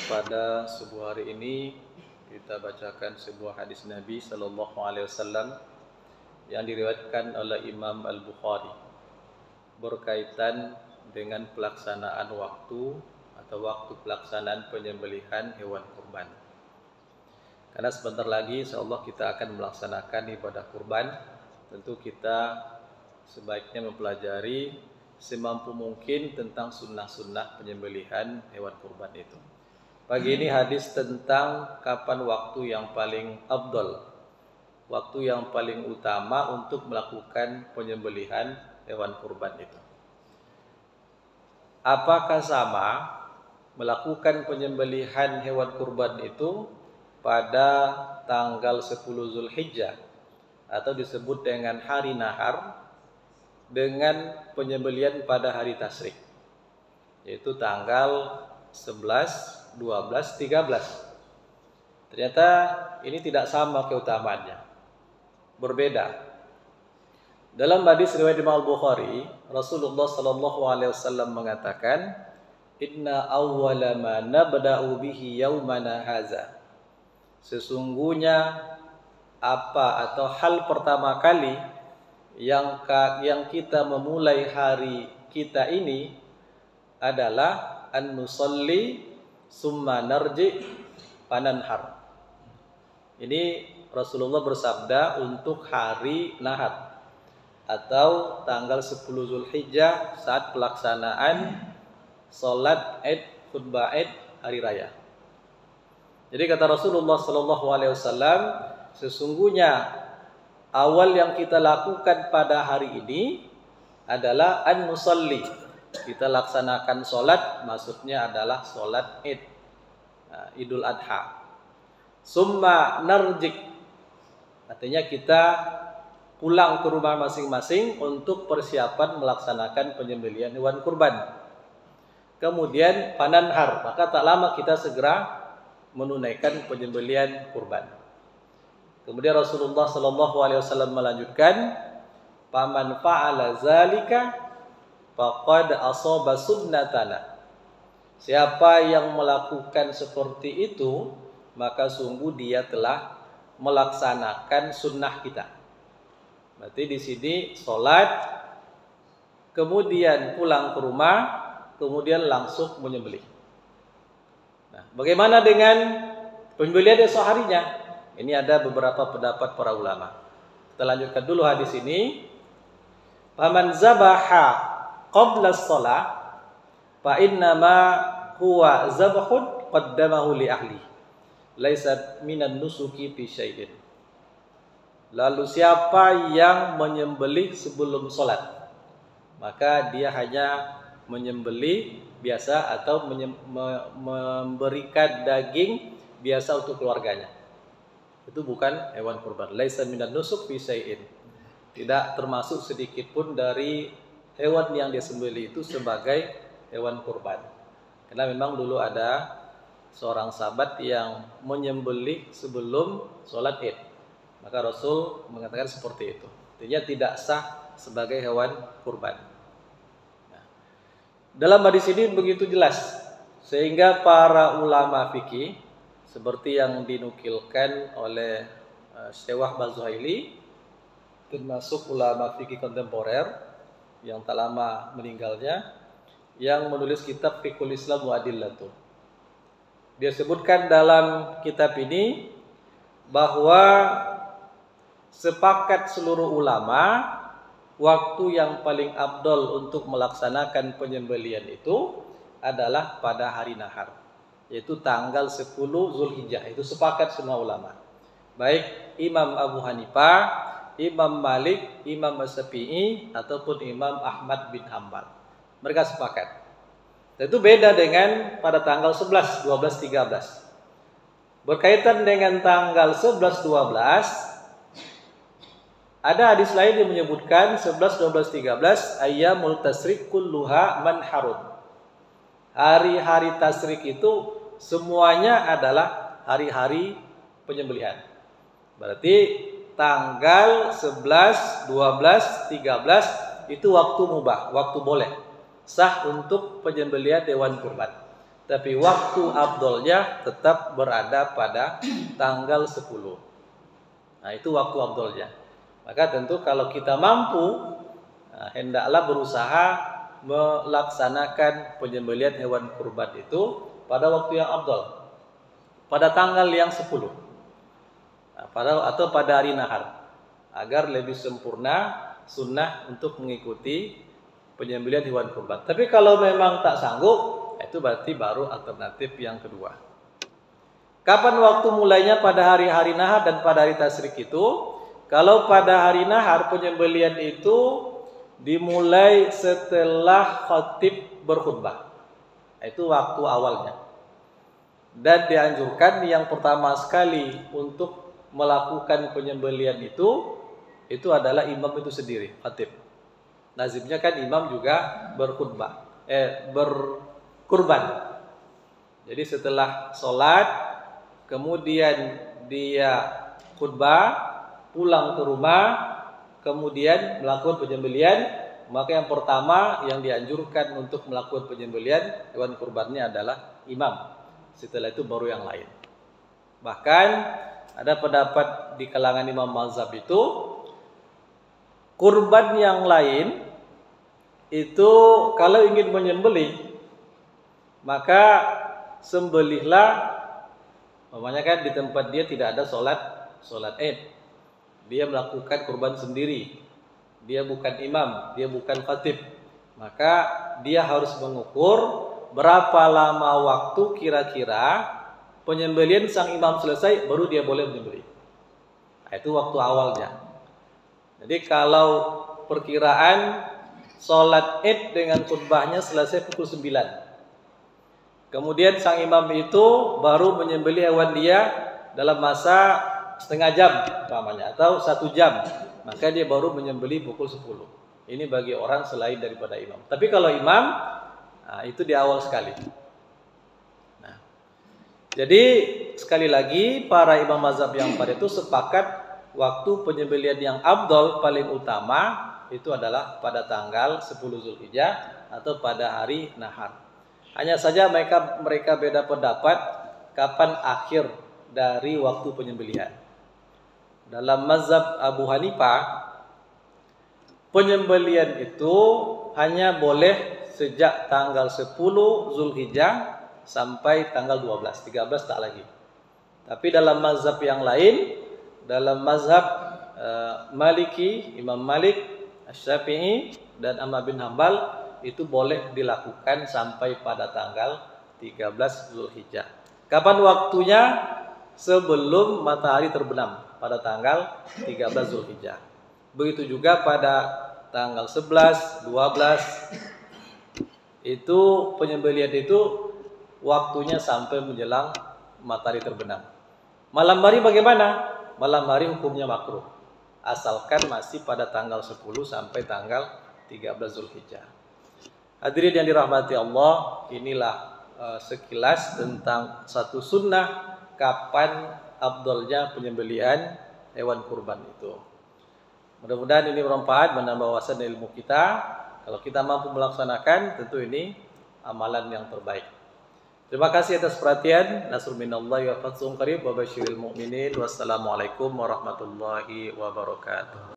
Pada subuh hari ini kita bacakan sebuah hadis Nabi Sallallahu Alaihi Wasallam yang diriwayatkan oleh Imam Al-Bukhari berkaitan dengan pelaksanaan waktu atau waktu pelaksanaan penyembelihan hewan kurban. Karena sebentar lagi insyaallah kita akan melaksanakan ibadah kurban, tentu kita sebaiknya mempelajari semampu mungkin tentang sunnah-sunnah penyembelihan hewan kurban itu. Pagi ini hadis tentang kapan waktu yang paling afdal, waktu yang paling utama untuk melakukan penyembelihan hewan kurban itu. Apakah sama melakukan penyembelihan hewan kurban itu pada tanggal 10 Zulhijjah atau disebut dengan hari nahar dengan penyembelihan pada hari tasyrik, yaitu tanggal 11, 12, 13. Ternyata ini tidak sama keutamaannya, berbeda. Dalam hadis riwayat Imam Al-Bukhari, Rasulullah sallallahu alaihi wasallam mengatakan, "Inna awwala ma nabda'u bihi yaumana hadza." Sesungguhnya apa atau hal pertama kali yang kita memulai hari kita ini adalah an nusalli summa narji pananhar. Ini Rasulullah bersabda untuk hari nahar atau tanggal 10 Zulhijjah saat pelaksanaan salat Id, khutbah Id hari raya. Jadi kata Rasulullah sallallahu alaihi wasallam, sesungguhnya awal yang kita lakukan pada hari ini adalah an nusalli. Kita laksanakan sholat, maksudnya adalah sholat Id, Idul Adha. Summa narjik, artinya kita pulang ke rumah masing-masing untuk persiapan melaksanakan penyembelihan hewan kurban. Kemudian pananhar, maka tak lama kita segera menunaikan penyembelihan kurban. Kemudian Rasulullah Sallallahu Alaihi Wasallam melanjutkan, "Paman fa'ala zalika faqad asaba sunnatana." Siapa yang melakukan seperti itu, maka sungguh dia telah melaksanakan sunnah kita. Berarti di sini sholat, kemudian pulang ke rumah, kemudian langsung menyembelih. Nah, bagaimana dengan penyembelihan esok harinya? Ini ada beberapa pendapat para ulama. Kita lanjutkan dulu hadis ini. Faman zabaha qabla shalah fa innama huwa zabhun qaddamahu li ahli laisa minan nusuki fi syai'in. Lalu siapa yang menyembelih sebelum salat, maka dia hanya menyembelih biasa atau memberikan daging biasa untuk keluarganya. Itu bukan hewan kurban. Laisa minan nusuk fi syai'in. Tidak termasuk sedikit pun dari hewan yang disembelih itu sebagai hewan kurban. Karena memang dulu ada seorang sahabat yang menyembelih sebelum sholat Id. Maka Rasul mengatakan seperti itu. Artinya tidak sah sebagai hewan kurban. Nah, dalam hadis ini begitu jelas, sehingga para ulama fikih seperti yang dinukilkan oleh Syekh Wahbah Zuhaili, termasuk ulama fikih kontemporer yang tak lama meninggalnya, yang menulis kitab Fiqhul Islam wa Adillatuh. Dia sebutkan dalam kitab ini bahwa sepakat seluruh ulama waktu yang paling afdal untuk melaksanakan penyembelihan itu adalah pada hari nahar, yaitu tanggal 10 Zulhijjah. Itu sepakat semua ulama, baik Imam Abu Hanifah, Imam Malik, Imam Syafi'i ataupun Imam Ahmad bin Hanbal. Mereka sepakat. Dan itu beda dengan pada tanggal 11, 12, 13. Berkaitan dengan tanggal 11, 12, ada hadis lain yang menyebutkan 11, 12, 13 ayyamul tasyrik kulluha manharun. Hari-hari tasyrik itu semuanya adalah hari-hari penyembelihan. Berarti tanggal 11, 12, 13 itu waktu mubah, waktu boleh, sah untuk penyembelihan hewan kurban. tapi waktu afdolnya tetap berada pada tanggal 10. Nah, itu waktu afdolnya. Maka tentu kalau kita mampu, hendaklah berusaha melaksanakan penyembelihan hewan kurban itu pada waktu yang afdol, pada tanggal yang 10, atau pada hari nahar, agar lebih sempurna sunnah untuk mengikuti penyembelihan hewan kurban. Tapi kalau memang tak sanggup, itu berarti baru alternatif yang kedua. Kapan waktu mulainya? Pada hari-hari nahar dan pada hari tasyrik itu. Kalau pada hari nahar, penyembelihan itu dimulai setelah khatib berkhutbah. Itu waktu awalnya. Dan dianjurkan yang pertama sekali untuk melakukan penyembelihan itu adalah imam itu sendiri, khatib. Lazimnya kan imam juga berkhutbah, berkurban. Jadi setelah sholat, kemudian dia khutbah, pulang ke rumah, kemudian melakukan penyembelihan. Maka yang pertama yang dianjurkan untuk melakukan penyembelihan hewan kurbannya adalah imam. Setelah itu baru yang lain. Bahkan ada pendapat di kalangan imam mazhab itu, kurban yang lain itu kalau ingin menyembelih, maka sembelihlah, namanya kan di tempat dia tidak ada sholat Id, dia melakukan kurban sendiri, dia bukan imam, dia bukan khatib, maka dia harus mengukur berapa lama waktu kira-kira penyembelihan sang imam selesai baru dia boleh menyembelih. Nah, itu waktu awalnya. Jadi kalau perkiraan sholat Id dengan khutbahnya selesai pukul 9, kemudian sang imam itu baru menyembelih hewan dia dalam masa setengah jam umpamanya, atau 1 jam, maka dia baru menyembelih pukul 10. Ini bagi orang selain daripada imam. Tapi kalau imam, itu di awal sekali. Nah, jadi sekali lagi para imam mazhab yang pada itu sepakat waktu penyembelihan yang afdol paling utama itu adalah pada tanggal 10 Zulhijjah atau pada hari nahar. Hanya saja mereka beda pendapat kapan akhir dari waktu penyembelihan. Dalam mazhab Abu Hanifah, penyembelihan itu hanya boleh sejak tanggal 10 Zulhijjah sampai tanggal 12, 13 tak lagi. Tapi dalam mazhab yang lain, dalam mazhab Maliki, Imam Malik, Asy-Syafi'i dan Ahmad bin Hambal, itu boleh dilakukan sampai pada tanggal 13 Zulhijjah. Kapan waktunya? Sebelum matahari terbenam pada tanggal 13 Zulhijjah. Begitu juga pada tanggal 11, 12, itu penyembelihan itu waktunya sampai menjelang matahari terbenam. Malam hari bagaimana? Malam hari hukumnya makruh, asalkan masih pada tanggal 10 sampai tanggal 13 Zulhijjah. Hadirin yang dirahmati Allah, inilah sekilas tentang satu sunnah kapan afdolnya penyembelihan hewan kurban itu. Mudah-mudahan ini bermanfaat, menambah wawasan ilmu kita. Kalau kita mampu melaksanakan, tentu ini amalan yang terbaik. Terima kasih atas perhatian. Nasrul minallahi wa fathun qarib wa basyiril mu'minin. Wassalamualaikum warahmatullahi wabarakatuh.